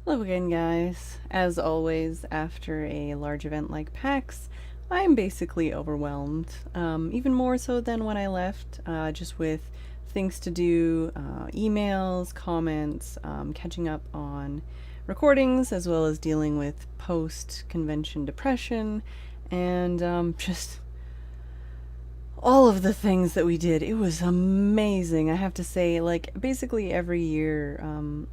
Hello again, guys. As always, after a large event like PAX, I'm basically overwhelmed. Even more so than when I left, just with things to do, emails, comments, catching up on recordings, as well as dealing with post-convention depression, and just all of the things that we did. It was amazing. I have to say, like, basically every year,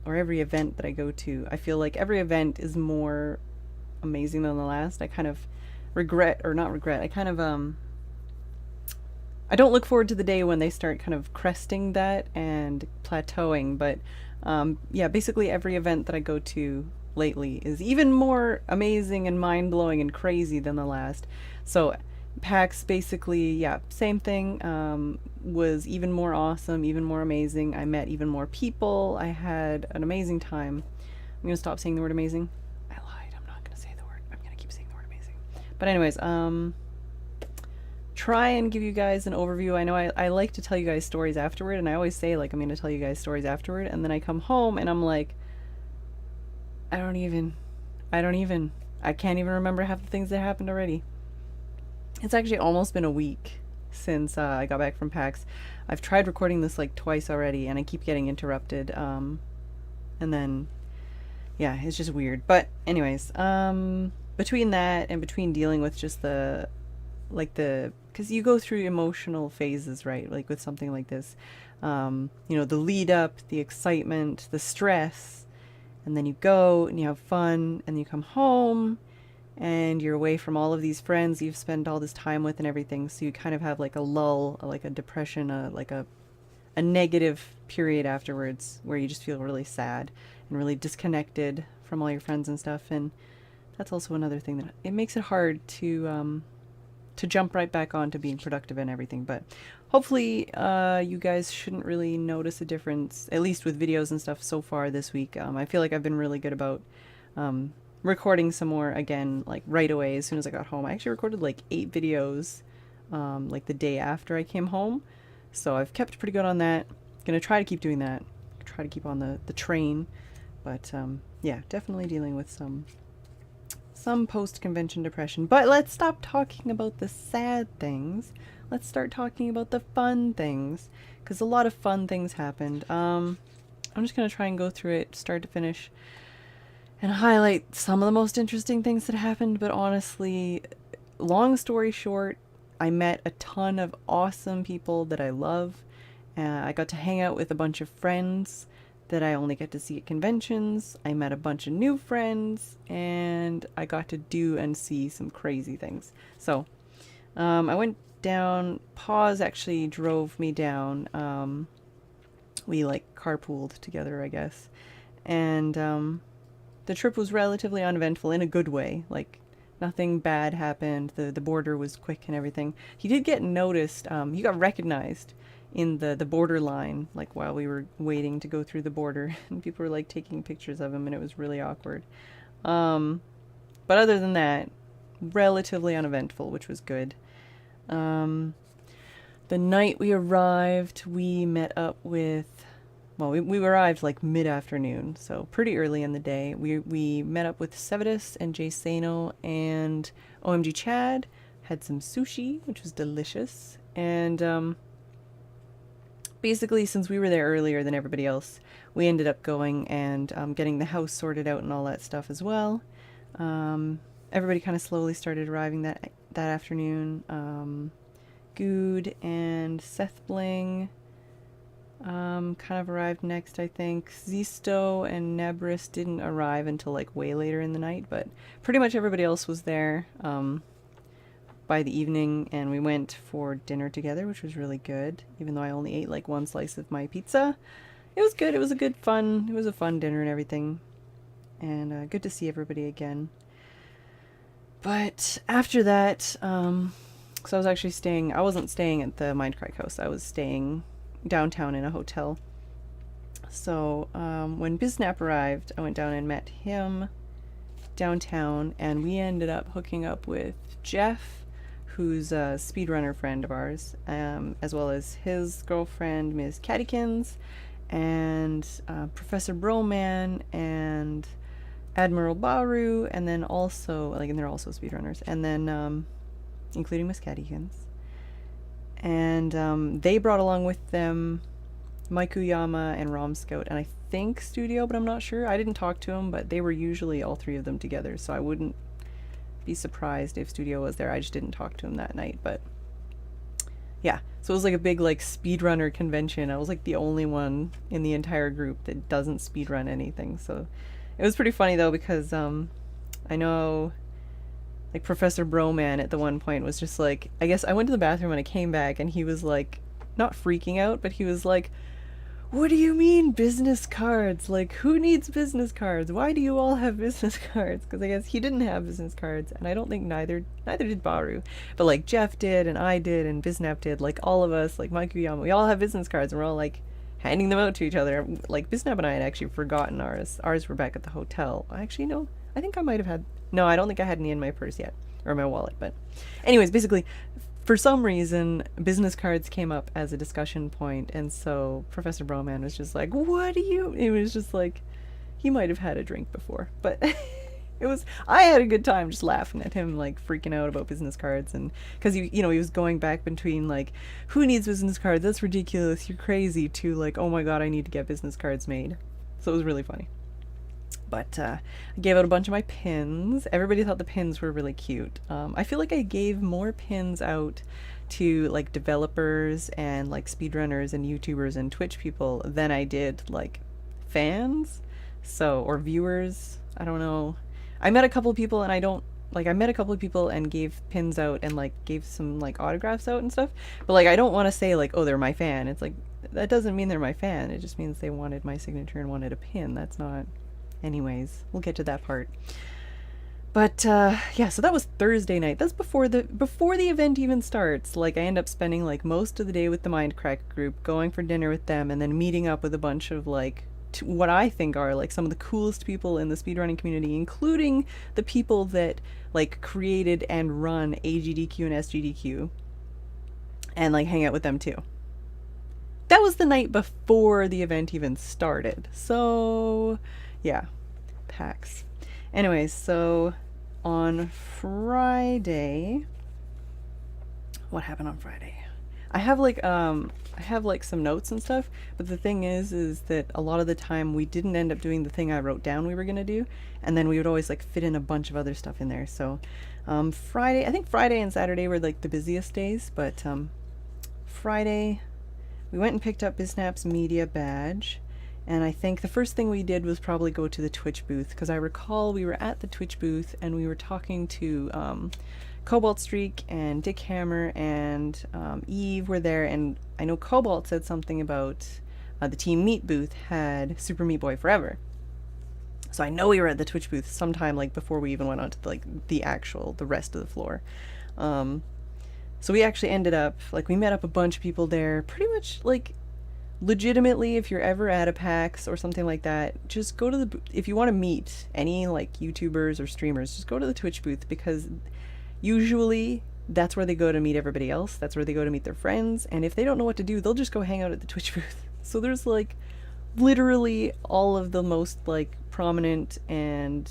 or every event that I go to, I feel like every event is more amazing than the last. I kind of regret, or not regret, I don't look forward to the day when they start kind of cresting that and plateauing, but yeah, basically every event that I go to lately is even more amazing and mind blowing and crazy than the last. So PAX basically, yeah, same thing. Was even more awesome, even more amazing. I met even more people. I had an amazing time. I'm gonna stop saying the word amazing. I lied. I'm not gonna say the word. I'm gonna keep saying the word amazing. But anyways, try and give you guys an overview. I know I like to tell you guys stories afterward, and I always say, like, I'm going to tell you guys stories afterward, and then I come home and I'm like, I don't even, I don't even, I can't even remember half the things that happened already. It's actually almost been a week since I got back from PAX. I've tried recording this like twice already, and I keep getting interrupted. And then, yeah, it's just weird. But anyways, between that and between dealing with just because you go through emotional phases, right? Like with something like this, the lead up, the excitement, the stress, and then you go and you have fun, and you come home and you're away from all of these friends you've spent all this time with and everything. So you kind of have like a lull, like a depression, like a negative period afterwards where you just feel really sad and really disconnected from all your friends and stuff. And that's also another thing that it makes it hard to jump right back on to being productive and everything. But hopefully you guys shouldn't really notice a difference, at least with videos and stuff so far this week. I feel like I've been really good about recording some more again, like right away as soon as I got home. I actually recorded like 8 videos like the day after I came home. So I've kept pretty good on that. Gonna try to keep doing that. Try to keep on the train. But yeah, definitely dealing with some post-convention depression. But let's stop talking about the sad things. Let's start talking about the fun things, because a lot of fun things happened. I'm just going to try and go through it start to finish and highlight some of the most interesting things that happened. But honestly, long story short, I met a ton of awesome people that I love. I got to hang out with a bunch of friends that I only get to see at conventions. I met a bunch of new friends, and I got to do and see some crazy things. So I went down. Pause actually drove me down. We like carpooled together, I guess. And the trip was relatively uneventful in a good way. Like, nothing bad happened. The border was quick and everything. He did get noticed. He got recognized in the border line, like while we were waiting to go through the border, and people were like taking pictures of him, and it was really awkward. But other than that, relatively uneventful, which was good. The night we arrived, we met up with, well, we arrived like mid-afternoon, so pretty early in the day. We met up with Sevidus and Jay Sano and OMG Chad, had some sushi, which was delicious, and basically, since we were there earlier than everybody else, we ended up going and getting the house sorted out and all that stuff as well. Everybody kind of slowly started arriving that afternoon. Good and Seth Bling kind of arrived next, I think. Zisto and Nebris didn't arrive until like way later in the night, but pretty much everybody else was there by the evening, and we went for dinner together, which was really good, even though I only ate like one slice of my pizza. It was good. It was a fun dinner and everything, and good to see everybody again. But after that, so I was actually I wasn't staying at the Mindcrack house, I was staying downtown in a hotel. So when Biznap arrived, I went down and met him downtown, and we ended up hooking up with Jeff, who's a speedrunner friend of ours, as well as his girlfriend, Ms. Cattykins, and Professor Broman, and Admiral Baru, and then also, like, and they're also speedrunners, and then, including Miss Cattykins. And they brought along with them Maikuyama and Rom Scout, and I think Studio, but I'm not sure. I didn't talk to them, but they were usually all three of them together, so I wouldn't be surprised if Studio was there. I just didn't talk to him that night, but yeah. So it was like a big like speedrunner convention. I was like the only one in the entire group that doesn't speedrun anything, so it was pretty funny though, because I know like Professor Broman at the one point was just like, I guess I went to the bathroom and I came back and he was like not freaking out, but he was like, what do you mean business cards? Like, who needs business cards? Why do you all have business cards? Because I guess he didn't have business cards, and I don't think neither did Baru. But like Jeff did, and I did, and Biznap did. Like all of us, like Maikuyama, we all have business cards, and we're all like handing them out to each other. Like Biznap and I had actually forgotten ours. Ours were back at the hotel. Actually, no, I think I might have had. No, I don't think I had any in my purse yet, or my wallet. But anyways, basically, for some reason, business cards came up as a discussion point, and so Professor Broman was just like, what do you... It was just like, he might have had a drink before, but it was... I had a good time just laughing at him, like, freaking out about business cards, and... Because, he was going back between, like, who needs business cards? That's ridiculous, you're crazy, to, like, oh my god, I need to get business cards made. So it was really funny. But I gave out a bunch of my pins. Everybody thought the pins were really cute. I feel like I gave more pins out to like developers and like speedrunners and YouTubers and Twitch people than I did like fans, or viewers. I don't know. I met a couple of people, and I met a couple of people and gave pins out and like gave some like autographs out and stuff. But like I don't want to say like, oh, they're my fan. It's like, that doesn't mean they're my fan. It just means they wanted my signature and wanted a pin. That's not... Anyways, we'll get to that part. But yeah, so that was Thursday night. That's before the event even starts. Like, I end up spending like most of the day with the Mindcrack group, going for dinner with them, and then meeting up with a bunch of like what I think are like some of the coolest people in the speedrunning community, including the people that like created and run AGDQ and SGDQ, and like hang out with them too. That was the night before the event even started. So yeah, PAX. Anyways, so on Friday, what happened on Friday? I have like some notes and stuff, but the thing is that a lot of the time we didn't end up doing the thing I wrote down we were gonna do, and then we would always like fit in a bunch of other stuff in there. So Friday, I think Friday and Saturday were like the busiest days, but Friday we went and picked up Biznap's media badge. And I think the first thing we did was probably go to the Twitch booth, because I recall we were at the Twitch booth and we were talking to Cobalt Streak and Dick Hammer and Eve were there, and I know Cobalt said something about the Team Meat booth had Super Meat Boy Forever. So I know we were at the Twitch booth sometime like before we even went on to like the rest of the floor. So we actually ended up, like, we met up a bunch of people there, pretty much like... Legitimately, if you're ever at a PAX or something like that, just go to if you want to meet any like YouTubers or streamers, just go to the Twitch booth, because usually that's where they go to meet everybody else. That's where they go to meet their friends, and if they don't know what to do, they'll just go hang out at the Twitch booth. So there's like literally all of the most like prominent and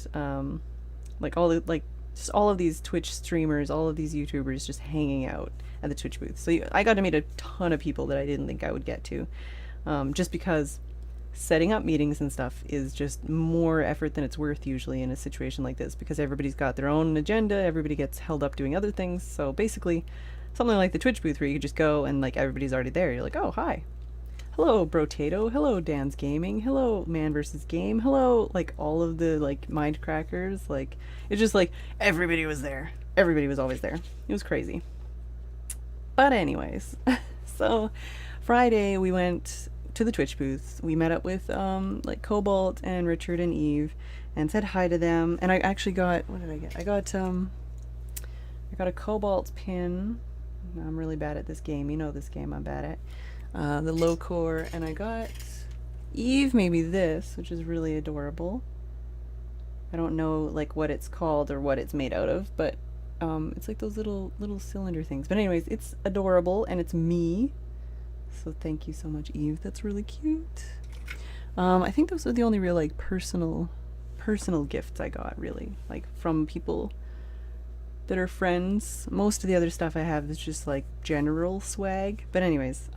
like all the like just all of these Twitch streamers, all of these YouTubers just hanging out at the Twitch booth. So I got to meet a ton of people that I didn't think I would get to. Just because setting up meetings and stuff is just more effort than it's worth usually in a situation like this, because everybody's got their own agenda, everybody gets held up doing other things. So basically something like the Twitch booth where you just go and like everybody's already there. You're like, oh, hi. Hello, Brotato. Hello, Dan's Gaming. Hello, Man vs. Game. Hello, like all of the like Mindcrackers. Like, it's just like everybody was there. Everybody was always there. It was crazy. But anyways, so Friday we went to the Twitch booth. We met up with like Cobalt and Richard and Eve and said hi to them. And I actually got, what did I get? I got a Cobalt pin. I'm really bad at this game. You know this game I'm bad at. The low core. And I got Eve maybe this, which is really adorable. I don't know like what it's called or what it's made out of, but it's like those little cylinder things. But anyways, it's adorable and it's me. So thank you so much, Eve. That's really cute. I think those are the only real like personal personal gifts I got, really, like from people that are friends. Most of the other stuff I have is just like general swag. But anyways,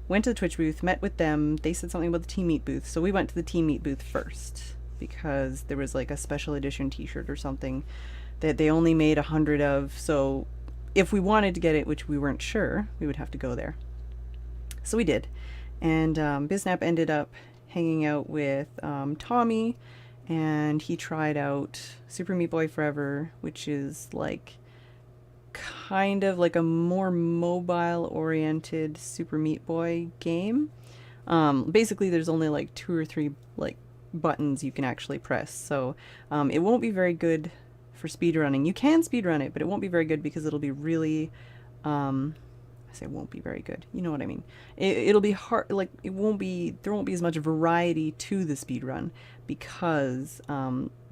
went to the Twitch booth, met with them. They said something about the Team Meet booth, so we went to the Team Meet booth first because there was like a special edition t-shirt or something that they only made 100 of, so if we wanted to get it, which we weren't sure, we would have to go there. So we did, and Biznap ended up hanging out with Tommy, and he tried out Super Meat Boy Forever, which is like kind of like a more mobile oriented Super Meat Boy game. Basically there's only like 2 or 3 like buttons you can actually press, so it won't be very good for speedrunning. You can speedrun it, but it won't be very good because it'll be really I say it won't be very good, you know what I mean. It'll be hard, like there won't be as much variety to the speedrun because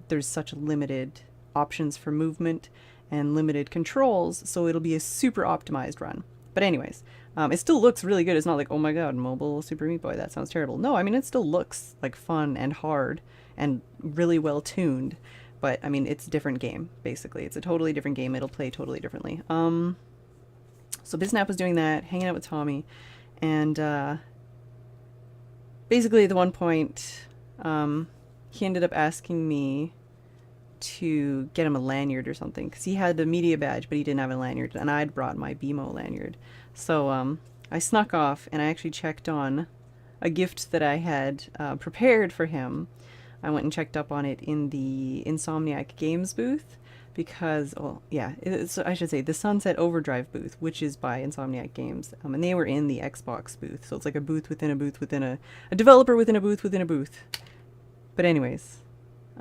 there's such limited options for movement and limited controls, so it'll be a super optimized run. But anyways, it still looks really good. It's not like, oh my god, mobile Super Meat Boy, that sounds terrible. No, I mean, it still looks like fun and hard and really well tuned, but I mean, it's a different game, basically. It's a totally different game. It'll play totally differently. So Biznap was doing that, hanging out with Tommy, and basically at the one point, he ended up asking me to get him a lanyard or something, because he had a media badge but he didn't have a lanyard, and I'd brought my BMO lanyard. So I snuck off and I actually checked on a gift that I had prepared for him. I went and checked up on it in the Insomniac Games booth because, well, yeah, I should say the Sunset Overdrive booth, which is by Insomniac Games, and they were in the Xbox booth, so it's like a booth within a booth within a developer within a booth within a booth. But anyways,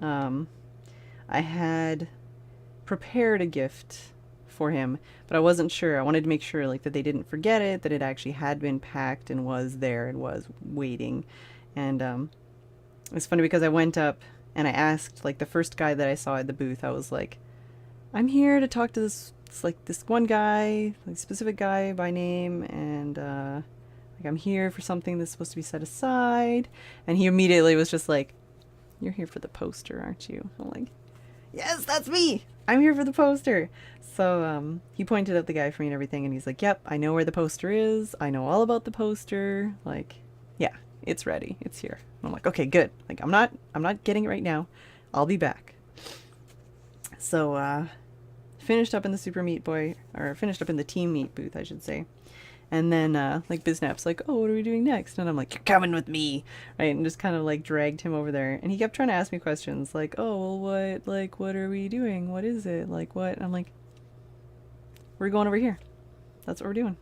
I had prepared a gift for him, but I wasn't sure. I wanted to make sure like that they didn't forget it, that it actually had been packed and was there and was waiting. And it's funny because I went up and I asked like the first guy that I saw at the booth, I was like, I'm here to talk to this one guy, like specific guy by name, and like I'm here for something that's supposed to be set aside. And he immediately was just like, you're here for the poster, aren't you? I'm like, yes, that's me. I'm here for the poster. So he pointed out the guy for me and everything, and he's like, yep, I know where the poster is. I know all about the poster. Like, yeah, it's ready. It's here. And I'm like, okay, good. Like, I'm not getting it right now. I'll be back. So finished up in the Super Meat Boy, or finished up in the Team Meat booth, I should say. And then like Biznap's like, oh, what are we doing next? And I'm like, you're coming with me, right? And just kind of like dragged him over there. And he kept trying to ask me questions like, oh, well, what are we doing? What is it? Like, what? And I'm like, we're going over here. That's what we're doing.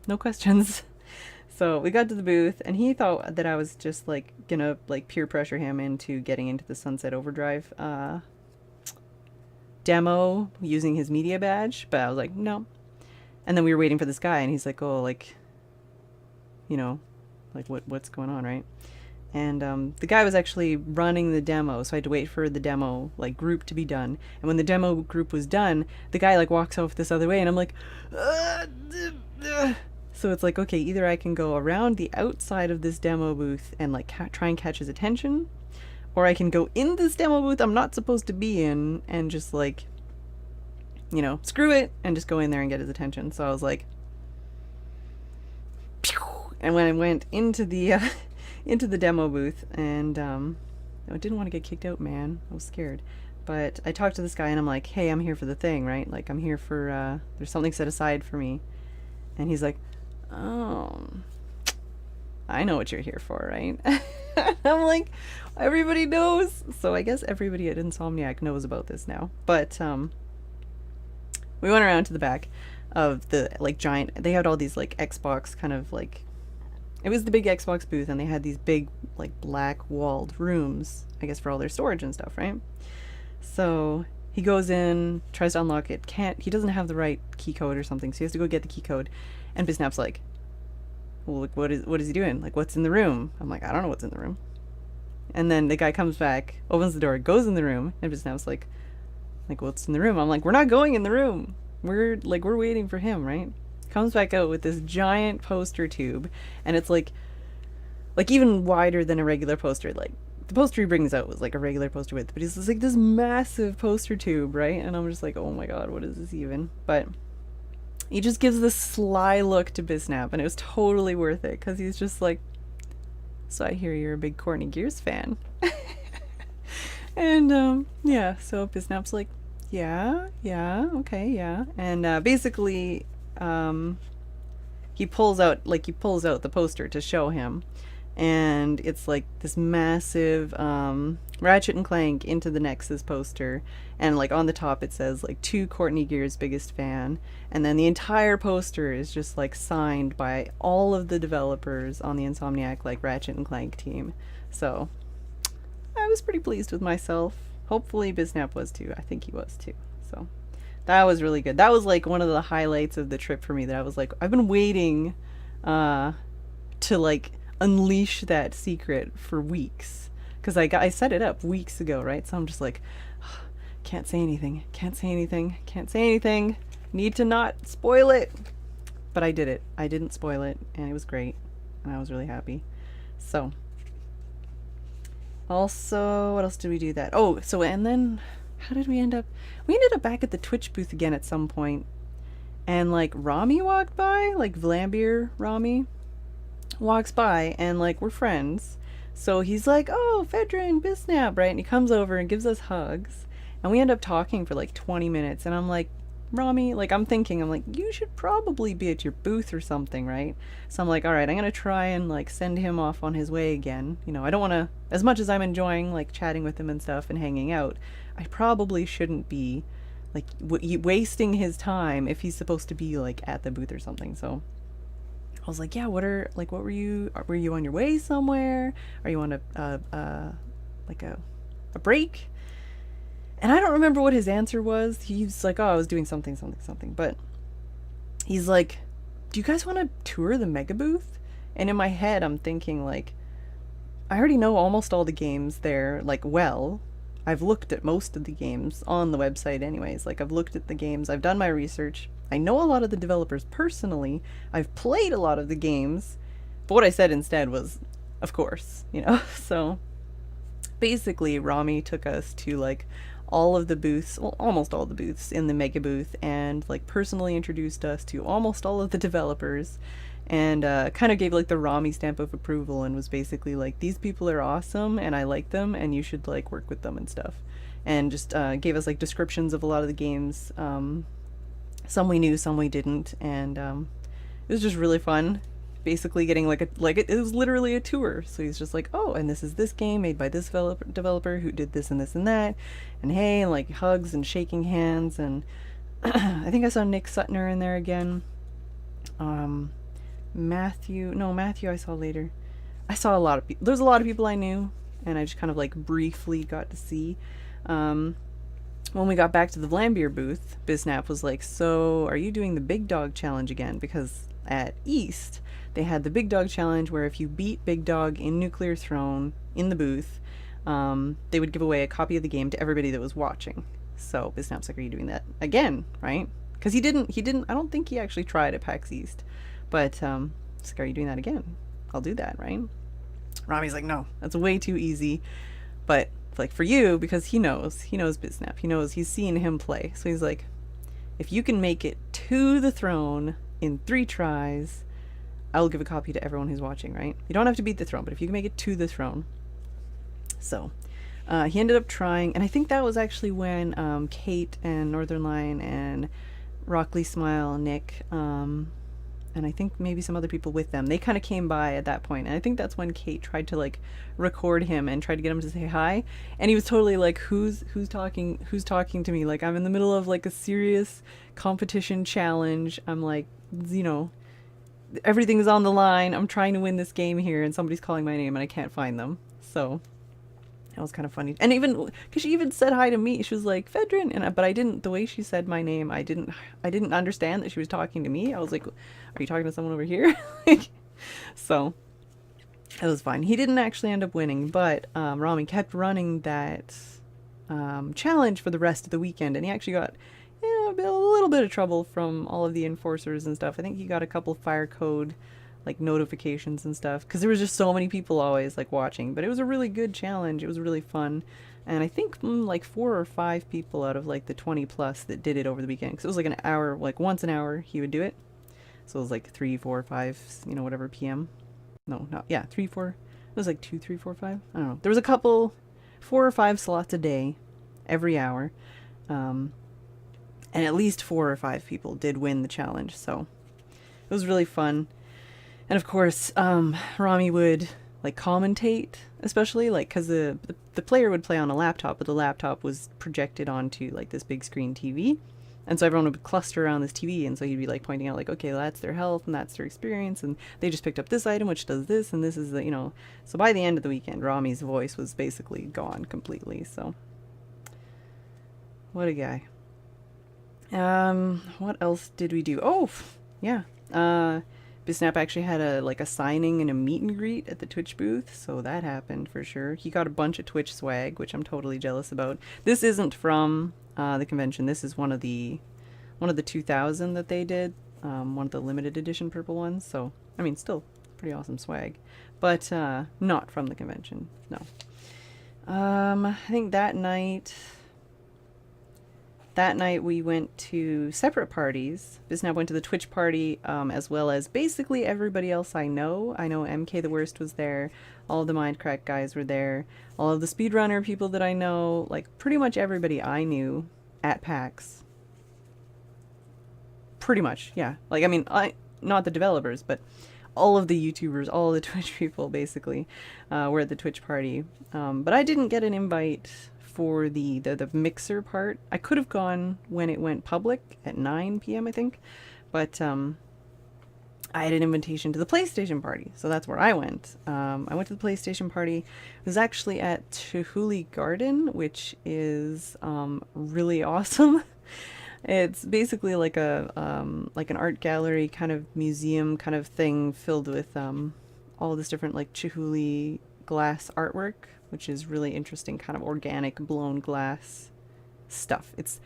No questions. So we got to the booth, and he thought that I was just like gonna like peer pressure him into getting into the Sunset Overdrive demo using his media badge. But I was like, no. And then we were waiting for this guy, and he's like, oh, like, you know, like what's going on, right? And the guy was actually running the demo, so I had to wait for the demo like group to be done. And when the demo group was done, the guy like walks off this other way, and I'm like, so it's like, okay, either I can go around the outside of this demo booth and like try and catch his attention, or I can go in this demo booth I'm not supposed to be in and just like, you know, screw it and just go in there and get his attention. So I was like, pew! And when I went into the demo booth, and I didn't want to get kicked out, man. I was scared. But I talked to this guy and I'm like, hey, I'm here for the thing, right? Like, I'm here for there's something set aside for me. And he's like, oh, I know what you're here for, right? I'm like, everybody knows. So I guess everybody at Insomniac knows about this now. But we went around to the back of the like giant, they had all these like Xbox kind of like, it was the big Xbox booth, and they had these big like black walled rooms, I guess for all their storage and stuff, right? So he goes in, tries to unlock it, he doesn't have the right key code or something, so he has to go get the key code. And Biznap's like, well, like, what is he doing? Like, what's in the room? I'm like, I don't know what's in the room. And then the guy comes back, opens the door, goes in the room, and Biznap's like, what's in the room? I'm like, we're not going in the room. We're waiting for him, right? Comes back out with this giant poster tube, and it's like like even wider than a regular poster. Like the poster he brings out was like a regular poster width, but he's just like this massive poster tube, right? And I'm just like, oh my god, what is this even? But he just gives this sly look to Bisnap, and it was totally worth it because he's just like, so I hear you're a big Courtney Gears fan. And yeah, so Bisnap's like, yeah, okay, yeah. And basically, he pulls out the poster to show him, and it's like this massive Ratchet and Clank Into the Nexus poster, and like on the top it says like to Courtney Gears' biggest fan, and then the entire poster is just like signed by all of the developers on the Insomniac like Ratchet and Clank team. So I was pretty pleased with myself. Hopefully Bisnap was too. I think he was too. So that was really good. That was like one of the highlights of the trip for me, that I was like, I've been waiting to like unleash that secret for weeks, because I set it up weeks ago, right? So I'm just like, can't say anything, need to not spoil it. But I did it. I didn't spoil it, and it was great, and I was really happy. So also, what else did we do that? Oh, so and then how did we end up? We ended up back at the Twitch booth again at some point, and like Rami walked by, like Vlambeer Rami walks by, and like we're friends. So he's like, oh, Phedran, Bisnap, right? And he comes over and gives us hugs, and we end up talking for like 20 minutes, and I'm like, Rami, like I'm like, you should probably be at your booth or something, right? So I'm like, all right, I'm gonna try and like send him off on his way again. You know, I don't want to, as much as I'm enjoying like chatting with him and stuff and hanging out, I probably shouldn't be like wasting his time if he's supposed to be like at the booth or something. So I was like, yeah, what were you on your way somewhere? Are you on a break? And I don't remember what his answer was. He's like, oh, I was doing something. But he's like, do you guys want to tour the megabooth? And in my head, I'm thinking like, I already know almost all the games there, like, well. I've looked at most of the games on the website anyways. Like, I've looked at the games. I've done my research. I know a lot of the developers personally. I've played a lot of the games. But what I said instead was, of course, you know? So basically, Rami took us to like all of the booths, well, almost all the booths in the mega booth, and like personally introduced us to almost all of the developers, and kind of gave like the Rami stamp of approval, and was basically like, these people are awesome and I like them and you should like work with them and stuff, and just gave us like descriptions of a lot of the games. Some we knew, some we didn't, and it was just really fun. Basically getting like it was literally a tour. So he's just like, oh, and this is this game made by this developer who did this and this and that, and hey, and like hugs and shaking hands, and I think I saw Nick Sutner in there again. Matthew I saw later. I saw a lot of people. There's a lot of people I knew, and I just kind of like briefly got to see. When we got back to the Vlambeer booth, Bisnap was like, so are you doing the Big Dog Challenge again? Because at East, they had the Big Dog Challenge, where if you beat Big Dog in Nuclear Throne in the booth, they would give away a copy of the game to everybody that was watching. So Bisnap's like, are you doing that again, right? Because he didn't, I don't think he actually tried at PAX East. But it's like, are you doing that again? I'll do that, right? Rami's like, no, that's way too easy. But like for you, because he knows Bisnap. He knows, he's seen him play. So he's like, if you can make it to the throne in 3 tries, I will give a copy to everyone who's watching, right? You don't have to beat the throne, but if you can make it to the throne. So he ended up trying, and I think that was actually when Kate and Northern Lion and Rockley Smile, Nick, and I think maybe some other people with them, they kind of came by at that point. And I think that's when Kate tried to like record him and tried to get him to say hi, and he was totally like, who's talking to me? Like, I'm in the middle of like a serious competition challenge. I'm like, you know, everything's on the line. I'm trying to win this game here, and somebody's calling my name and I can't find them. So that was kind of funny. And even because she even said hi to me, she was like, Phedran, and but I didn't, the way she said my name, I didn't understand that she was talking to me. I was like, are you talking to someone over here? So it was fine. He didn't actually end up winning, but Rami kept running that challenge for the rest of the weekend, and he actually got a little bit of trouble from all of the enforcers and stuff. I think he got a couple fire code like notifications and stuff, because there was just so many people always like watching. But it was a really good challenge. It was really fun. And I think like 4 or 5 people out of like the 20 plus that did it over the weekend, because it was like an hour, like once an hour he would do it. So it was like 3, 4, 5, whatever PM. No, not, yeah, 3, 4. It was like 2, 3, 4, 5. I don't know. There was a couple, 4 or 5 slots a day, every hour. And at least 4 or 5 people did win the challenge. So it was really fun. And of course, Rami would like commentate, especially like because the player would play on a laptop, but the laptop was projected onto like this big screen TV. And so everyone would cluster around this TV, and so he'd be like pointing out like, okay, well, that's their health and that's their experience, and they just picked up this item which does this, and this is the, so by the end of the weekend, Rami's voice was basically gone completely. So what a guy. What else did we do? Oh, yeah. Bisnap actually had a signing and a meet and greet at the Twitch booth, so that happened for sure. He got a bunch of Twitch swag, which I'm totally jealous about. This isn't from the convention. This is one of the 2000 that they did, one of the limited edition purple ones. So I mean, still pretty awesome swag, but not from the convention. No. I think that night we went to separate parties. Bisnap went to the Twitch party, as well as basically everybody else I know. I know MK the Worst was there. All of the Mindcrack guys were there. All of the speedrunner people that I know. Like, pretty much everybody I knew at PAX. Pretty much, yeah. Like, I mean, not the developers, but all of the YouTubers, all of the Twitch people, basically, were at the Twitch party. But I didn't get an invite for the mixer part. I could have gone when it went public at 9 p.m. I think, but I had an invitation to the PlayStation party, so that's where I went. I went to the PlayStation party. It was actually at Chihuly Garden, which is really awesome. It's basically like like an art gallery kind of museum kind of thing filled with all this different like Chihuly glass artwork, which is really interesting, kind of organic blown glass stuff. It's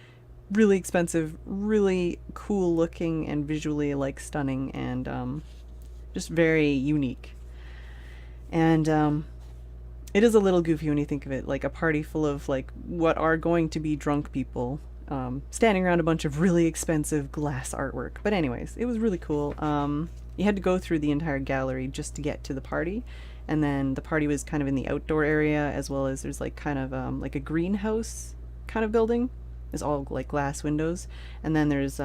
really expensive, really cool looking, and visually like stunning, and just very unique. And it is a little goofy when you think of it, like a party full of like what are going to be drunk people standing around a bunch of really expensive glass artwork. But anyways, it was really cool. You had to go through the entire gallery just to get to the party. And then the party was kind of in the outdoor area, as well as there's like kind of like a greenhouse kind of building. It's all like glass windows. And then there's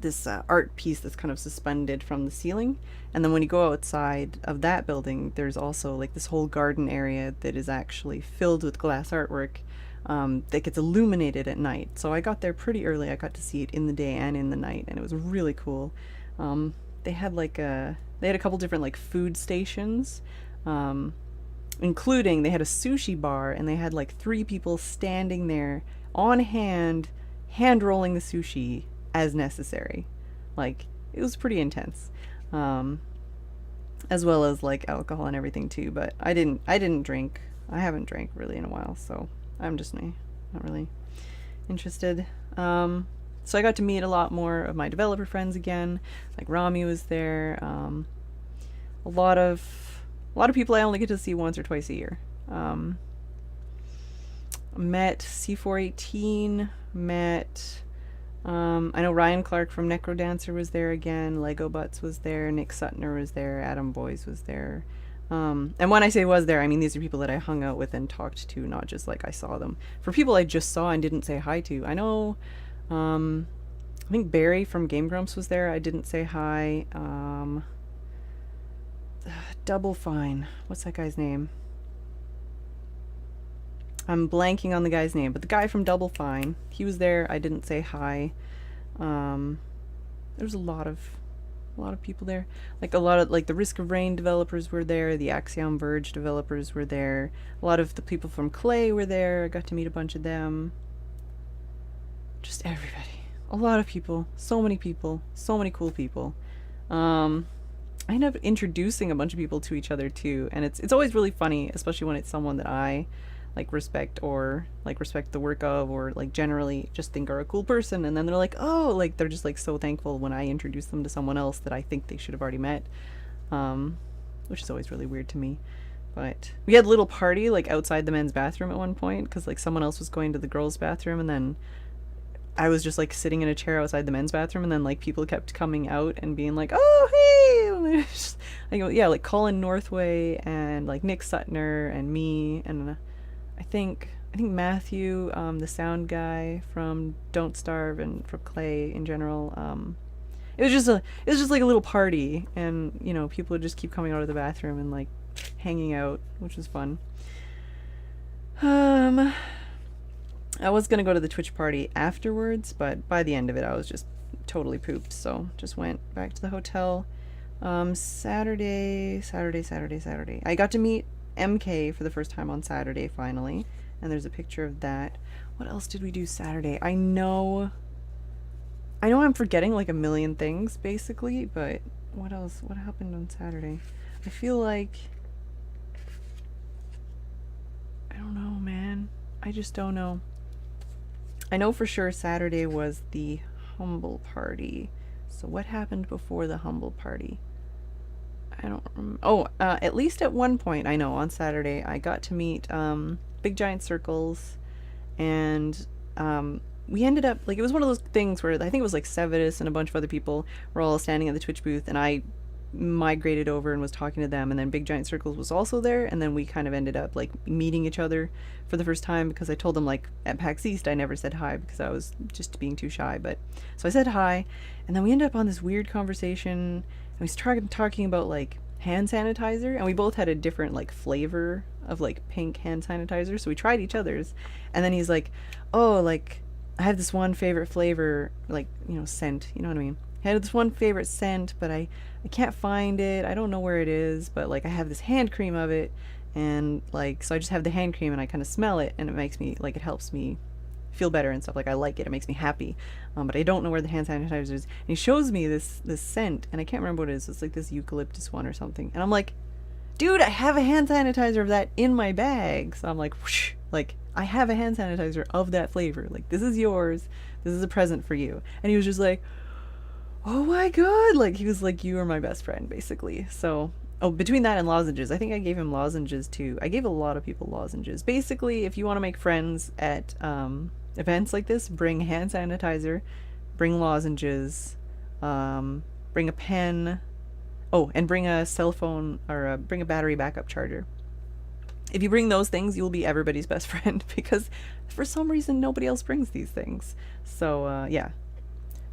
this art piece that's kind of suspended from the ceiling. And then when you go outside of that building, there's also like this whole garden area that is actually filled with glass artwork that gets illuminated at night. So I got there pretty early. I got to see it in the day and in the night, and it was really cool. They had a couple different like food stations, including they had a sushi bar, and they had like 3 people standing there on hand rolling the sushi as necessary. Like, it was pretty intense, as well as like alcohol and everything too. But I didn't drink. I haven't drank really in a while, so I'm just not really interested. So I got to meet a lot more of my developer friends again. Like Rami was there. A lot of people I only get to see once or twice a year. Met C418. Met I know Ryan Clark from Necrodancer was there again. Lego Butts was there. Nick Sutner was there. Adam Boys was there. And when I say was there, I mean these are people that I hung out with and talked to, not just like I saw them. For people I just saw and didn't say hi to, I know. I think Barry from Game Grumps was there. I didn't say hi. Double Fine. What's that guy's name? I'm blanking on the guy's name, but the guy from Double Fine, he was there. I didn't say hi. There's a lot of people there. Like a lot of like the Risk of Rain developers were there. The Axiom Verge developers were there. A lot of the people from Clay were there. I got to meet a bunch of them. Just everybody. A lot of people. So many people. So many cool people. I end up introducing a bunch of people to each other too, and it's always really funny, especially when it's someone that I like respect or like respect the work of, or like generally just think are a cool person, and then they're like, oh, like they're just like so thankful when I introduce them to someone else that I think they should have already met, um, which is always really weird to me. But we had a little party like outside the men's bathroom at one point because like someone else was going to the girls' bathroom, and then I was just like sitting in a chair outside the men's bathroom, and then like people kept coming out and being like, "Oh, hey!" I go, yeah, like Colin Northway and like Nick Sutner and me, and I think Matthew, the sound guy from Don't Starve and from Clay in general. It was just like a little party, and you know people would just keep coming out of the bathroom and like hanging out, which was fun. Um, I was gonna go to the Twitch party afterwards, but by the end of it, I was just totally pooped. So just went back to the hotel. Saturday. I got to meet MK for the first time on Saturday finally, and there's a picture of that. What else did we do Saturday? I know I'm forgetting like a million things basically, but what else? What happened on Saturday? I feel like I don't know, man. I just don't know. I know for sure Saturday was the humble party. So what happened before the humble party? I don't remember. Oh, at least at one point, I know on Saturday I got to meet Big Giant Circles, and we ended up like it was one of those things where I think it was like Sevidus and a bunch of other people were all standing at the Twitch booth, and I migrated over and was talking to them, and then Big Giant Circles was also there, and then we kind of ended up like meeting each other for the first time because I told them like at PAX East I never said hi because I was just being too shy, but so I said hi, and then we ended up on this weird conversation, and we started talking about like hand sanitizer, and we both had a different like flavor of like pink hand sanitizer, so we tried each other's, and then he's like, oh, like I have this one favorite flavor, like, you know, scent, you know what I mean? I had this one favorite scent, but I can't find it. I don't know where it is, but like I have this hand cream of it, and like so I just have the hand cream and I kind of smell it, and it makes me like it helps me feel better and stuff. Like I like it. It makes me happy. But I don't know where the hand sanitizer is. And he shows me this scent, and I can't remember what it is. It's like this eucalyptus one or something. And I'm like, dude, I have a hand sanitizer of that in my bag. So I'm like, whoosh, like I have a hand sanitizer of that flavor. Like this is yours. This is a present for you. And he was just like, oh my god, like he was like, you are my best friend basically. So oh, between that and lozenges, I think I gave him lozenges too. I gave a lot of people lozenges. Basically, if you want to make friends at events like this, bring hand sanitizer, bring lozenges, bring a pen, oh, and bring a cell phone, or bring a battery backup charger. If you bring those things, you will be everybody's best friend because for some reason nobody else brings these things. So yeah,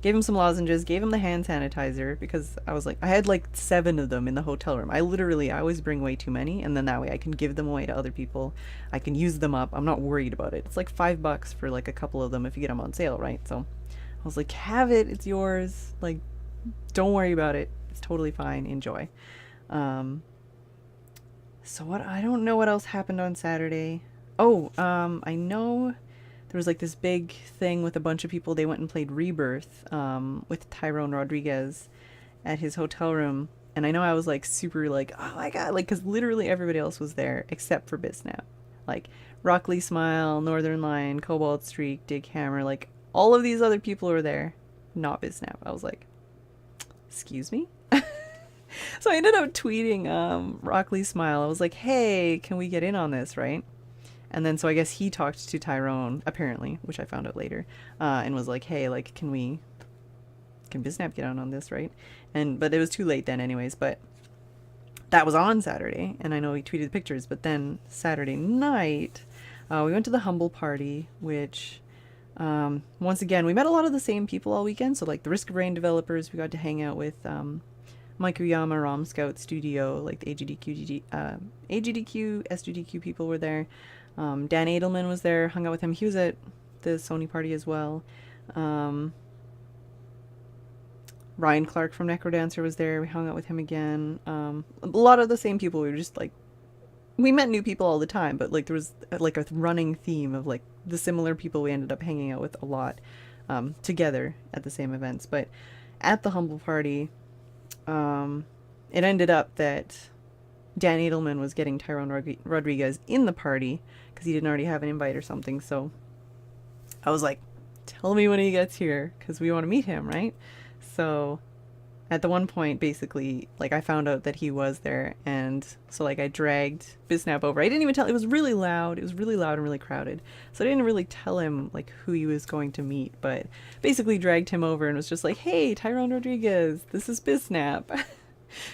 gave him some lozenges, gave him the hand sanitizer because I was like, I had like 7 of them in the hotel room. I always bring way too many, and then that way I can give them away to other people. I can use them up. I'm not worried about it. It's like $5 for like a couple of them if you get them on sale, right? So I was like, have it, it's yours. Like, don't worry about it. It's totally fine. Enjoy. So what? I don't know what else happened on Saturday. Oh, I know there was like this big thing with a bunch of people. They went and played Rebirth with Tyrone Rodriguez at his hotel room, and I know I was like super like, oh my god, like because literally everybody else was there except for Bisnap, like Rockley Smile, Northern Line, Cobalt Streak, Dig Hammer, like all of these other people were there, not Bisnap. I was like, excuse me. So I ended up tweeting Rockley Smile. I was like, hey, can we get in on this, right? And then so I guess he talked to Tyrone, apparently, which I found out later, and was like, hey, like, can Bisnap get on this, right? But it was too late then anyways, but that was on Saturday, and I know he tweeted pictures, but then Saturday night, we went to the Humble Party, which, once again, we met a lot of the same people all weekend, so like the Risk of Rain developers, we got to hang out with, Mike Uyama, Rom Scout Studio, like the AGDQ, SGDQ people were there. Dan Edelman was there, hung out with him. He was at the Sony party as well. Ryan Clark from Necrodancer was there. We hung out with him again. A lot of the same people. We were just like, we met new people all the time, but like there was like a running theme of like the similar people we ended up hanging out with a lot together at the same events. But at the Humble Party, it ended up that Dan Edelman was getting Tyrone Rodriguez in the party because he didn't already have an invite or something. So I was like, tell me when he gets here because we want to meet him, right? So at the one point, basically, like I found out that he was there, and so like I dragged Biznap over. I didn't even tell. It was really loud. It was really loud and really crowded. So I didn't really tell him like who he was going to meet, but basically dragged him over and was just like, "Hey, Tyrone Rodriguez, this is Biznap."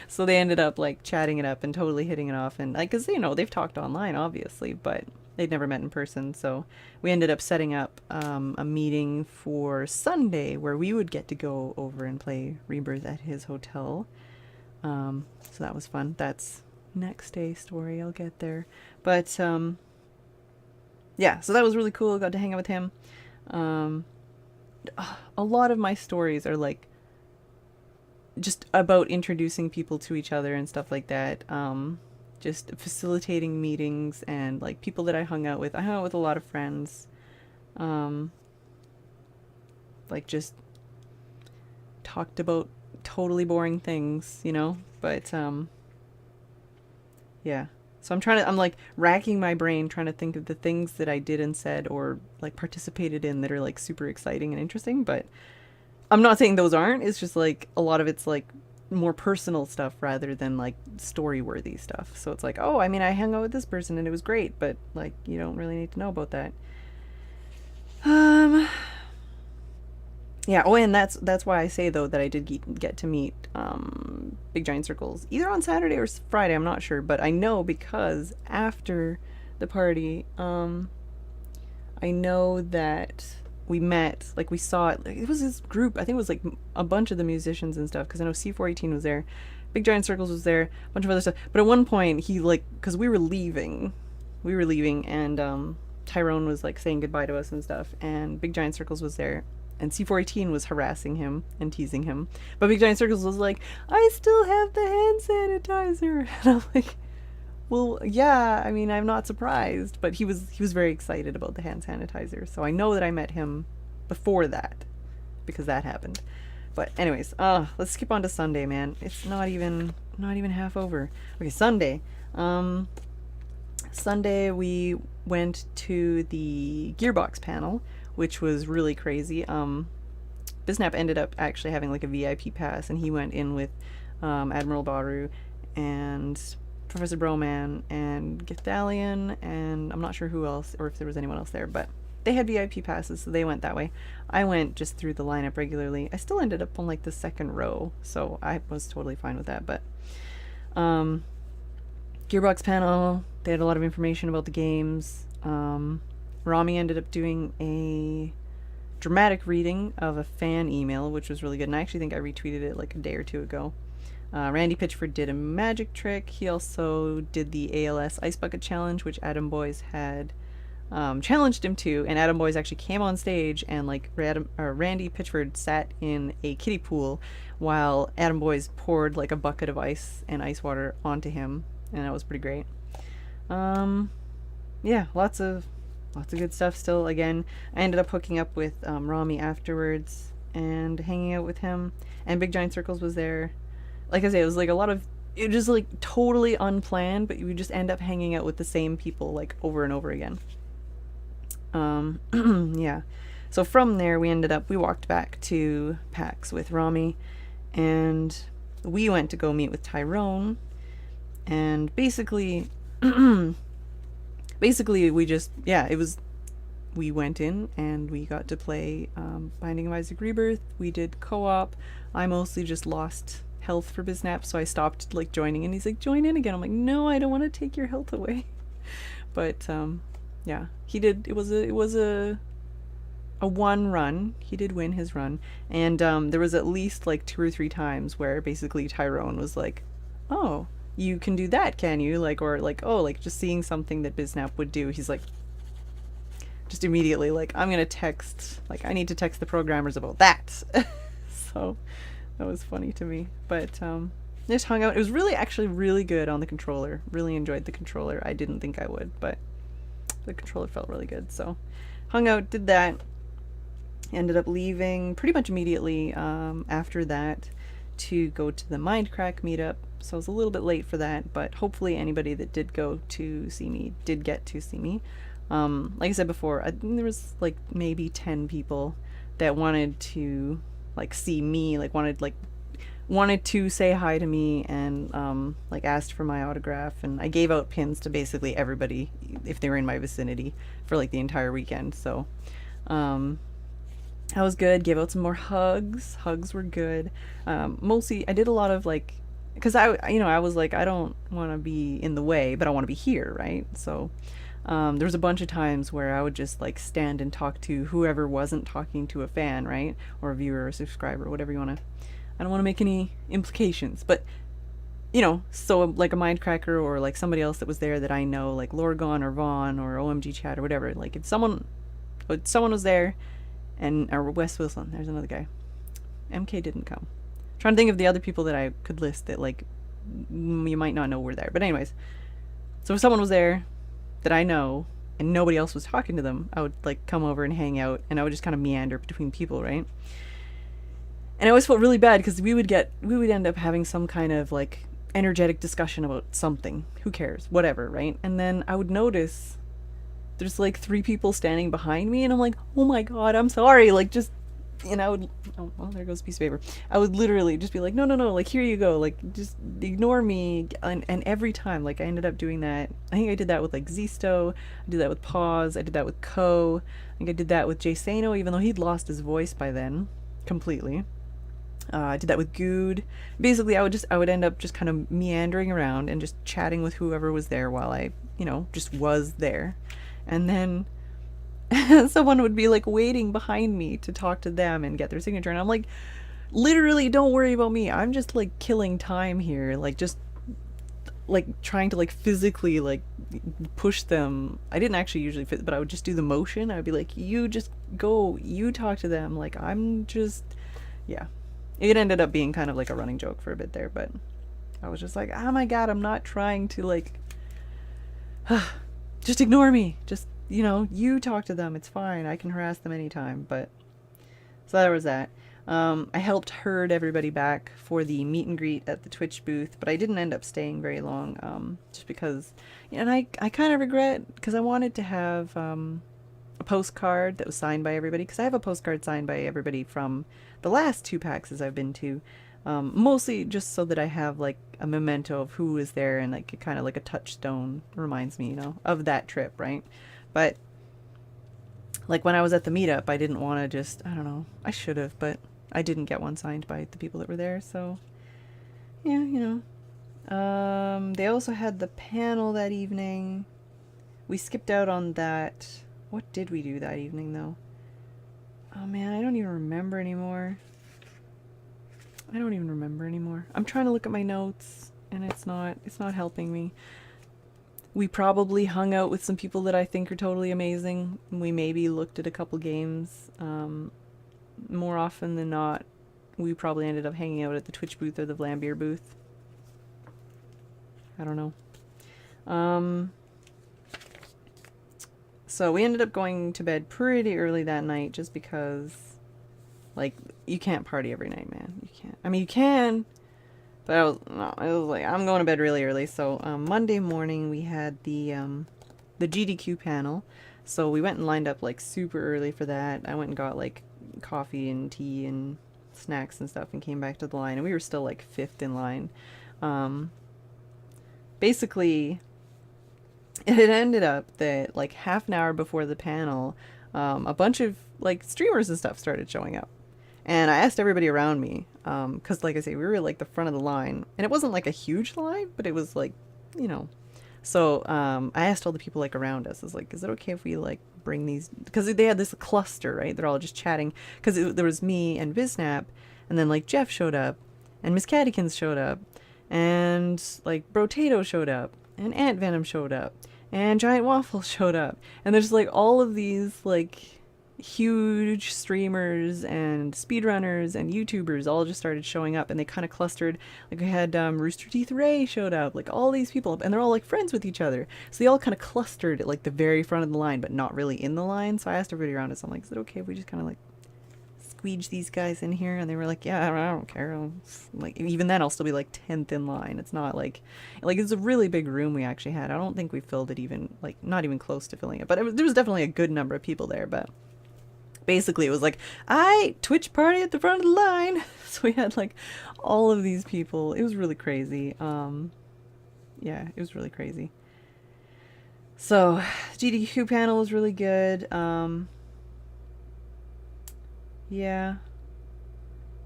So they ended up like chatting it up and totally hitting it off, and like, cause they've talked online obviously, but they'd never met in person. So we ended up setting up a meeting for Sunday where we would get to go over and play Rebirth at his hotel. So that was fun. That's next day story. I'll get there, but yeah. So that was really cool. Got to hang out with him. A lot of my stories are like just about introducing people to each other and stuff like that. Just facilitating meetings and like people that I hung out with. I hung out with a lot of friends. Like just talked about totally boring things, you know? But yeah. So I'm like racking my brain trying to think of the things that I did and said or like participated in that are like super exciting and interesting, but I'm not saying those aren't. It's just like a lot of it's like more personal stuff rather than like story worthy stuff. So it's like, oh, I mean, I hung out with this person and it was great, but like you don't really need to know about that. Yeah. Oh, and that's why I say though that I did get to meet Big Giant Circles either on Saturday or Friday. I'm not sure, but I know because after the party, I know that we met, like we saw it, like, it was this group, I think it was like a bunch of the musicians and stuff, because I know C418 was there, Big Giant Circles was there, a bunch of other stuff, but at one point he like, because we were leaving and Tyrone was like saying goodbye to us and stuff, and Big Giant Circles was there, and C418 was harassing him and teasing him, but Big Giant Circles was like, I still have the hand sanitizer, and I'm like, well, yeah, I mean, I'm not surprised, but he was very excited about the hand sanitizer. So I know that I met him before that because that happened. But anyways, let's skip on to Sunday, man. It's not even half over. Okay, Sunday. Sunday we went to the Gearbox panel, which was really crazy. Biznap ended up actually having like a VIP pass, and he went in with Admiral Baru and Professor Broman and Githalion, and I'm not sure who else or if there was anyone else there, but they had VIP passes, so they went that way. I went just through the lineup regularly. I still ended up on like the second row, so I was totally fine with that. But Gearbox panel, they had a lot of information about the games. Rami ended up doing a dramatic reading of a fan email, which was really good, and I actually think I retweeted it like a day or two ago. Randy Pitchford did a magic trick. He also did the ALS Ice Bucket Challenge, which Adam Boys had challenged him to, and Adam Boys actually came on stage and like Randy Pitchford sat in a kiddie pool while Adam Boys poured like a bucket of ice and ice water onto him, and that was pretty great. Yeah, lots of good stuff still. Again, I ended up hooking up with Rami afterwards and hanging out with him, and Big Giant Circles was there. Like I say, it was like a lot of, it was just like totally unplanned, but you just end up hanging out with the same people like over and over again. Yeah. So from there we walked back to PAX with Rami, and we went to go meet with Tyrone, and basically we just, yeah, we went in and we got to play Binding of Isaac Rebirth. We did co-op. I mostly just lost health for Biznap, so I stopped like joining, and he's like, join in again. I'm like, no, I don't want to take your health away. But yeah, he did. It was a one run. He did win his run, and there was at least like 2 or 3 times where basically Tyrone was like, oh, you can do that, can you? Like, or like, oh, like just seeing something that Biznap would do, he's like, just immediately like, I'm gonna text, like, I need to text the programmers about that. So that was funny to me. But just hung out. It was really, actually really good on the controller. Really enjoyed the controller. I didn't think I would, but the controller felt really good. So hung out, did that. Ended up leaving pretty much immediately after that to go to the Mindcrack meetup. so I was a little bit late for that, but hopefully anybody that did go to see me did get to see me. Like I said before, there was like maybe 10 people that wanted to like see me, like wanted to say hi to me, and like asked for my autograph, and I gave out pins to basically everybody if they were in my vicinity for like the entire weekend. So that was good. Gave out some more hugs. Hugs were good. Mostly I did a lot of like, because I was like, I don't want to be in the way, but I want to be here, right? So there was a bunch of times where I would just like stand and talk to whoever wasn't talking to a fan, right, or a viewer or a subscriber, whatever you want to. I don't want to make any implications, but so like a Mindcracker or like somebody else that was there that I know, like Lorgon or Vaughn or OMG Chat or whatever, like if someone was there, and or Wes Wilson, there's another guy. MK didn't come. I'm trying to think of the other people that I could list that like you might not know were there. But anyways, so if someone was there that I know and nobody else was talking to them, I would like come over and hang out, and I would just kind of meander between people, right? And I always felt really bad because we would end up having some kind of like energetic discussion about something. Who cares? Whatever, right? And then I would notice there's like 3 people standing behind me, and I'm like, oh my god, I'm sorry. Like just, and I would, oh well, there goes a piece of paper. I would literally just be like, no, like here you go, like just ignore me. And every time, like I ended up doing that. I think I did that with like Zisto. I did that with Pause. I did that with Ko. I think I did that with Jay Sano, even though he'd lost his voice by then completely. I did that with Good. Basically, I would end up just kind of meandering around and just chatting with whoever was there while I, just was there. And then someone would be like waiting behind me to talk to them and get their signature. And I'm like, literally, don't worry about me. I'm just like killing time here. Like just like trying to like physically like push them. I didn't actually usually fit, but I would just do the motion. I would be like, you just go, you talk to them. Like I'm just, yeah. It ended up being kind of like a running joke for a bit there, but I was just like, oh my god, I'm not trying to like, just ignore me. Just, you talk to them. It's fine. I can harass them anytime. But, so that was that. I helped herd everybody back for the meet and greet at the Twitch booth, but I didn't end up staying very long, just because, and I kind of regret, because I wanted to have a postcard that was signed by everybody, because I have a postcard signed by everybody from the last 2 PAXs I've been to, mostly just so that I have like a memento of who was there, and like kind of like a touchstone reminds me, of that trip, right? But like when I was at the meetup, I didn't want to just, I don't know, I should have, but I didn't get one signed by the people that were there, so yeah, they also had the panel that evening. We skipped out on that. What did we do that evening though? Oh man, I don't even remember anymore. I'm trying to look at my notes, and it's not helping me. We probably hung out with some people that I think are totally amazing. We maybe looked at a couple games. More often than not, we probably ended up hanging out at the Twitch booth or the Vlambeer booth. I don't know. So we ended up going to bed pretty early that night, just because, like, you can't party every night, man. You can't. I mean, you can, but it was like, I'm going to bed really early. So Monday morning we had the GDQ panel. So we went and lined up like super early for that. I went and got like coffee and tea and snacks and stuff and came back to the line, and we were still like 5th in line. Basically, it had ended up that like half an hour before the panel, a bunch of like streamers and stuff started showing up. And I asked everybody around me, because like I say, we were like the front of the line, and it wasn't like a huge line, but it was like, so I asked all the people like around us, is like, is it okay if we like bring these, because they had this cluster, right? They're all just chatting, because there was me and Biznap, and then like Jeff showed up, and Miss Cattykins showed up, and like Brotato showed up, and Ant Venom showed up, and Giant Waffle showed up, and there's like all of these like huge streamers and speedrunners and YouTubers all just started showing up, and they kind of clustered. Like we had Rooster Teeth Ray showed up, like all these people, and they're all like friends with each other, so they all kind of clustered at like the very front of the line, but not really in the line. So I asked everybody around us, I'm like, is it okay if we just kind of like squeege these guys in here? And they were like, yeah, I don't care. Like, even then, I'll still be like 10th in line. It's not like it's a really big room we actually had. I don't think we filled it even, like, not even close to filling it. But there was definitely a good number of people there. But basically, it was like, Twitch party at the front of the line. So we had like all of these people. It was really crazy. Yeah, it was really crazy. So GDQ panel was really good. Yeah.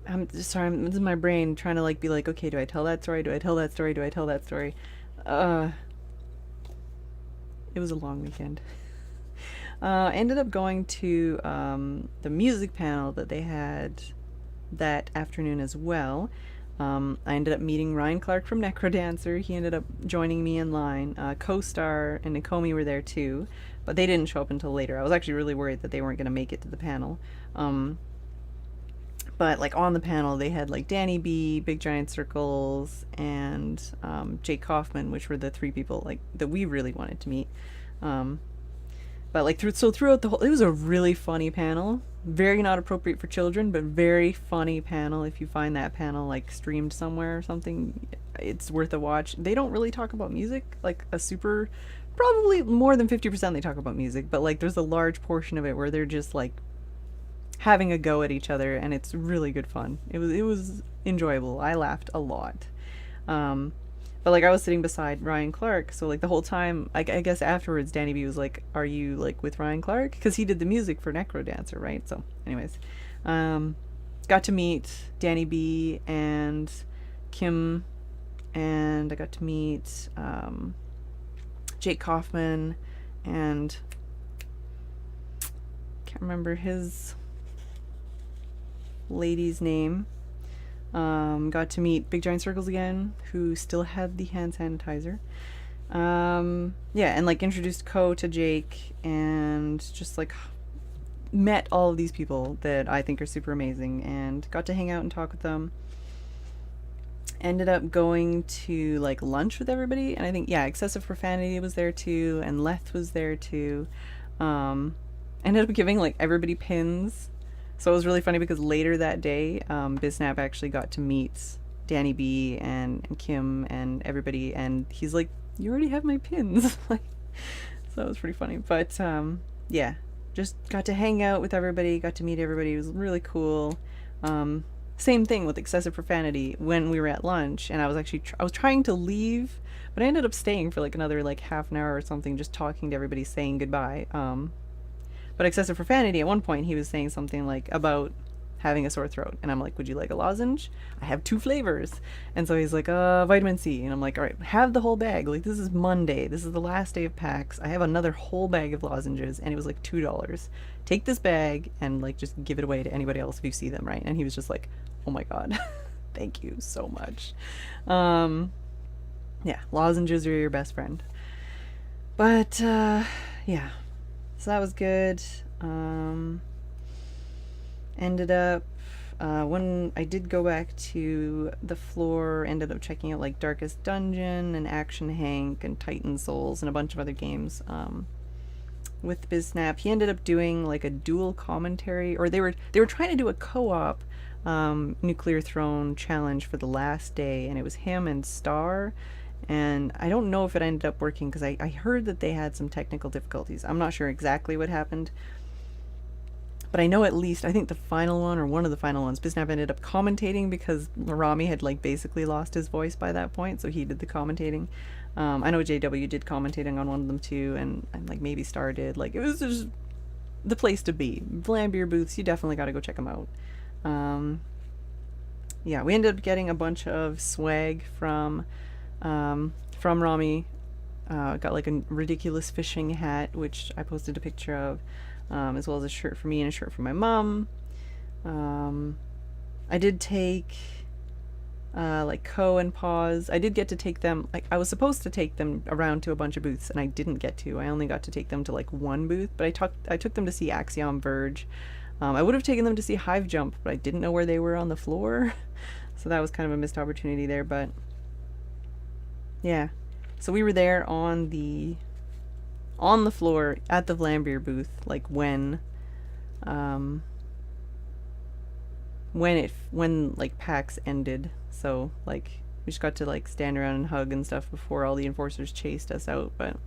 I'm sorry, this is my brain trying to like be like, okay, do I tell that story? Do I tell that story? Do I tell that story? It was a long weekend. I ended up going to the music panel that they had that afternoon as well. I ended up meeting Ryan Clark from Necrodancer. He ended up joining me in line. Co-Star and Nakomi were there too, but they didn't show up until later. I was actually really worried that they weren't going to make it to the panel. But like on the panel, they had like Danny B, Big Giant Circles, and Jake Kaufman, which were the three people like that we really wanted to meet. But like throughout the whole, it was a really funny panel. Very not appropriate for children, but very funny panel. If you find that panel like streamed somewhere or something, it's worth a watch. They don't really talk about music, like probably more than 50% they talk about music, but like there's a large portion of it where they're just like having a go at each other, and it's really good fun. It was enjoyable. I laughed a lot. But like I was sitting beside Ryan Clark, so like the whole time, I guess afterwards, Danny B was like, "Are you like with Ryan Clark?" Because he did the music for Necrodancer, right? So, anyways, got to meet Danny B and Kim, and I got to meet Jake Kaufman, and can't remember his lady's name. Got to meet Big Giant Circles again, who still had the hand sanitizer. Yeah, and like introduced Ko to Jake, and just like met all of these people that I think are super amazing, and got to hang out and talk with them. Ended up going to like lunch with everybody, and I think Excessive Profanity was there too, and Leth was there too. Ended up giving like everybody pins. So it was really funny because later that day, Biznap actually got to meet Danny B and Kim and everybody, and he's like, "You already have my pins." Like, so that was pretty funny. But yeah, just got to hang out with everybody, got to meet everybody. It was really cool. Same thing with Excessive Profanity when we were at lunch, and I was actually I was trying to leave, but I ended up staying for like another like half an hour or something, just talking to everybody, saying goodbye. But Excessive Profanity, at one point, he was saying something like about having a sore throat. And I'm like, "Would you like a lozenge? I have 2 flavors." And so he's like, vitamin C. And I'm like, "All right, have the whole bag. Like, this is Monday. This is the last day of PAX. I have another whole bag of lozenges." And it was like $2. "Take this bag and like just give it away to anybody else if you see them," right? And he was just like, "Oh my God, thank you so much." Yeah, lozenges are your best friend. But yeah. So that was good. Ended up, when I did go back to the floor, ended up checking out like Darkest Dungeon and Action Hank and Titan Souls and a bunch of other games with Biznap. He ended up doing like a dual commentary, or they were trying to do a co-op Nuclear Throne challenge for the last day, and it was him and Star. And I don't know if it ended up working because I heard that they had some technical difficulties. I'm not sure exactly what happened. But I know at least, I think the final one, or one of the final ones, Biznap ended up commentating because Rami had like basically lost his voice by that point, so he did the commentating. I know JW did commentating on one of them too, and like maybe Star did. Like, it was just the place to be. Vlambeer booths, you definitely got to go check them out. Yeah, we ended up getting a bunch of swag from Rami. Got like a ridiculous fishing hat, which I posted a picture of, as well as a shirt for me and a shirt for my mom. I did take like Ko and Pause. I did get to take them, like I was supposed to take them around to a bunch of booths, and I didn't get to. I only got to take them to like one booth, but I took them to see Axiom Verge. I would have taken them to see Hive Jump, but I didn't know where they were on the floor. So that was kind of a missed opportunity there, but yeah. So we were there on the floor at the Vlambeer booth, like when when like PAX ended. So like we just got to like stand around and hug and stuff before all the enforcers chased us out. But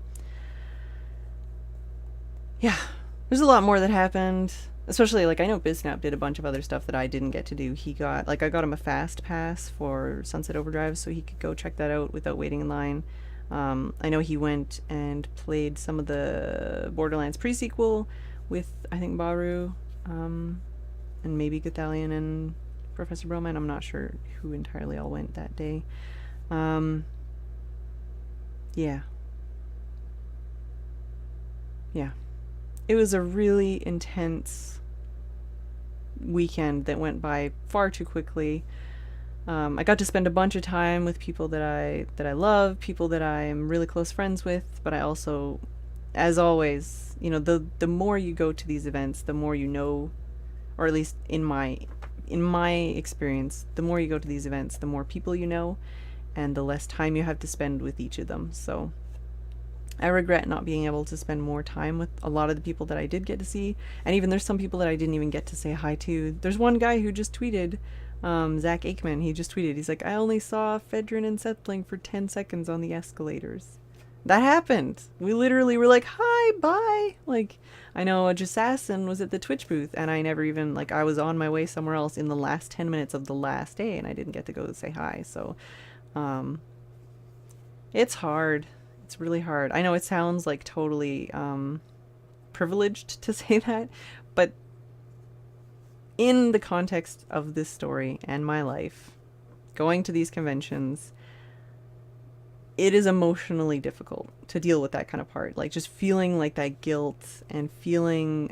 yeah, there's a lot more that happened. Especially like I know Biznap did a bunch of other stuff that I didn't get to do. He got like I got him a fast pass for Sunset Overdrive so he could go check that out without waiting in line. I know he went and played some of the Borderlands pre-sequel with I think Baru, and maybe Gathalion and Professor Broman. I'm not sure who entirely all went that day. Yeah. Yeah. It was a really intense weekend that went by far too quickly. I got to spend a bunch of time with people that I love, people that I'm really close friends with, but I also, as always, you know, the more you go to these events, the more you know, or at least in my experience, the more you go to these events, the more people you know, and the less time you have to spend with each of them. So I regret not being able to spend more time with a lot of the people that I did get to see. And even there's some people that I didn't even get to say hi to. There's one guy who just tweeted, Zach Aikman, he just tweeted, he's like, I only saw Phedran and Setbling for 10 seconds on the escalators. That happened. We literally were like, hi, bye. Like, I know a Jassassin was at the Twitch booth and I never even, like, I was on my way somewhere else in the last 10 minutes of the last day and I didn't get to go say hi. So, it's hard. It's really hard. I know it sounds like totally privileged to say that, but in the context of this story and my life, going to these conventions, it is emotionally difficult to deal with that kind of part. Like just feeling like that guilt and feeling,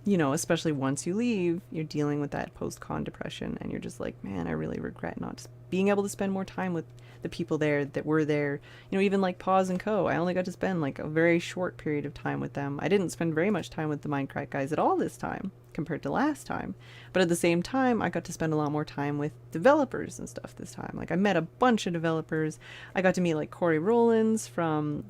you know, especially once you leave, you're dealing with that post-con depression and you're just like, man, I really regret not being able to spend more time with the people there that were there. You know, even like Paws and Co. I only got to spend like a very short period of time with them. I didn't spend very much time with the Minecraft guys at all this time compared to last time. But at the same time, I got to spend a lot more time with developers and stuff this time. Like I met a bunch of developers. I got to meet like Corey Rollins from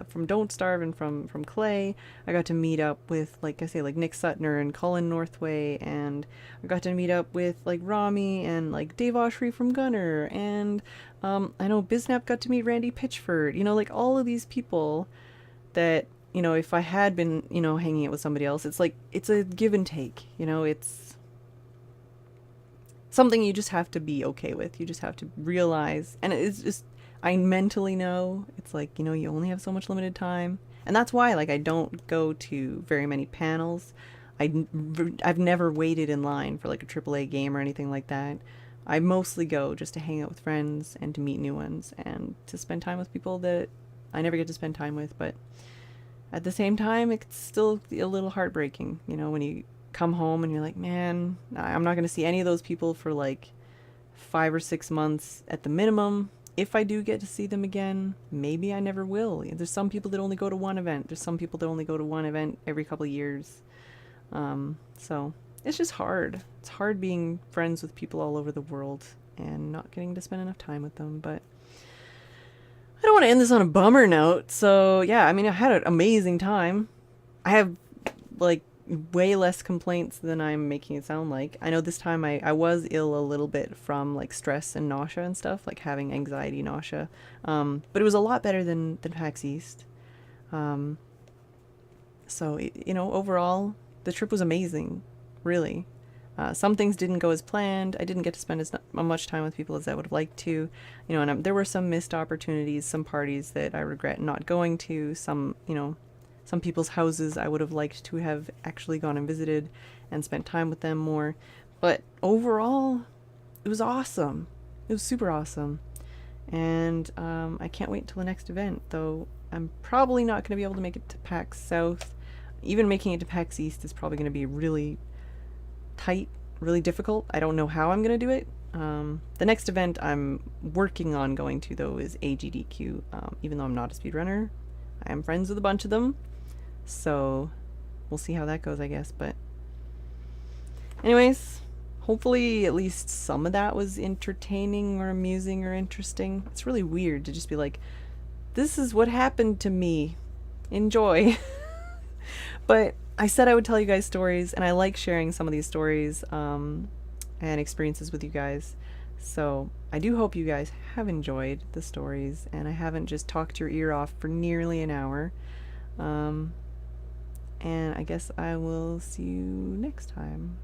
from Don't Starve and from Clay. I got to meet up with like I say like Nick Sutner and Colin Northway, and I got to meet up with like Rami and like Dave Oshry from Gunner, and I know Biznap got to meet Randy Pitchford. You know, like all of these people that, you know, if I had been, you know, hanging out with somebody else, it's like, it's a give and take, you know, it's something you just have to be okay with. You just have to realize, and it's just, I mentally know, it's like, you know, you only have so much limited time. And that's why, like, I don't go to very many panels. I've never waited in line for like a AAA game or anything like that. I mostly go just to hang out with friends and to meet new ones and to spend time with people that I never get to spend time with. But at the same time, it's still a little heartbreaking, you know, when you come home and you're like, man, I'm not going to see any of those people for like 5 or 6 months at the minimum. If I do get to see them again, maybe I never will. There's some people that only go to one event. There's some people that only go to one event every couple of years. So it's just hard. It's hard being friends with people all over the world and not getting to spend enough time with them. But I don't want to end this on a bummer note. So yeah, I mean, I had an amazing time. I have like way less complaints than I'm making it sound like. I know this time I was ill a little bit from like stress and nausea and stuff, like having anxiety, nausea. But it was a lot better than PAX East. So, you know, overall, the trip was amazing, really. Some things didn't go as planned. I didn't get to spend as much time with people as I would have liked to. You know, and there were some missed opportunities, some parties that I regret not going to, some, you know, some people's houses I would have liked to have actually gone and visited and spent time with them more. But overall, it was awesome. It was super awesome. And I can't wait until the next event, though I'm probably not going to be able to make it to PAX South. Even making it to PAX East is probably going to be really tight, really difficult. I don't know how I'm going to do it. The next event I'm working on going to, though, is AGDQ. Even though I'm not a speedrunner, I am friends with a bunch of them. So we'll see how that goes, I guess. But anyways, hopefully at least some of that was entertaining or amusing or interesting. It's really weird to just be like, this is what happened to me. Enjoy. But I said I would tell you guys stories, and I like sharing some of these stories and experiences with you guys. So I do hope you guys have enjoyed the stories, and I haven't just talked your ear off for nearly an hour. And I guess I will see you next time.